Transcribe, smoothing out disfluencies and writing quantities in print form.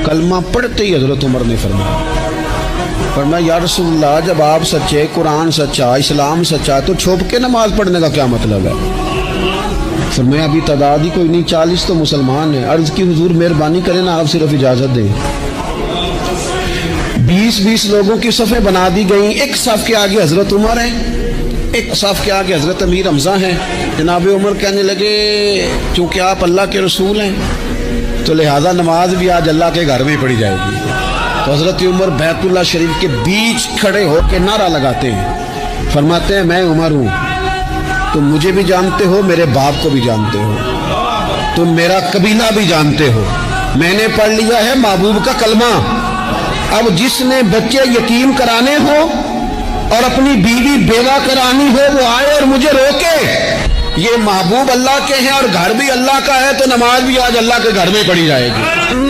کلمہ پڑھتے ہی حضرت عمر نے فرمایا یا رسول اللہ جب آپ سچے، قرآن سچا، اسلام سچا، تو چھپ کے نماز پڑھنے کا کیا مطلب ہے؟ فرمایا ابھی تعداد ہی کوئی نہیں، 40 تو مسلمان ہیں۔ عرض کی حضور مہربانی کریں نا، آپ صرف اجازت دیں۔ 20 لوگوں کی صفیں بنا دی گئیں، ایک صف کے آگے حضرت عمر ہیں، ایک صف کے آگے حضرت امیر حمزہ ہیں۔ جناب عمر کہنے لگے چونکہ آپ اللہ کے رسول ہیں تو لہٰذا نماز بھی آج اللہ کے گھر میں پڑھی جائے گی۔ تو حضرت عمر بیت اللہ شریف کے بیچ کھڑے ہو کے نعرہ لگاتے ہیں، فرماتے ہیں میں عمر ہوں، تم مجھے بھی جانتے ہو، میرے باپ کو بھی جانتے ہو، تم میرا قبیلہ بھی جانتے ہو، میں نے پڑھ لیا ہے محبوب کا کلمہ۔ اب جس نے بچے یتیم کرانے ہو اور اپنی بیوی بیوہ کرانی ہو وہ آئے اور مجھے روکے۔ یہ محبوب اللہ کے ہیں اور گھر بھی اللہ کا ہے، تو نماز بھی آج اللہ کے گھر میں پڑھی جائے گی۔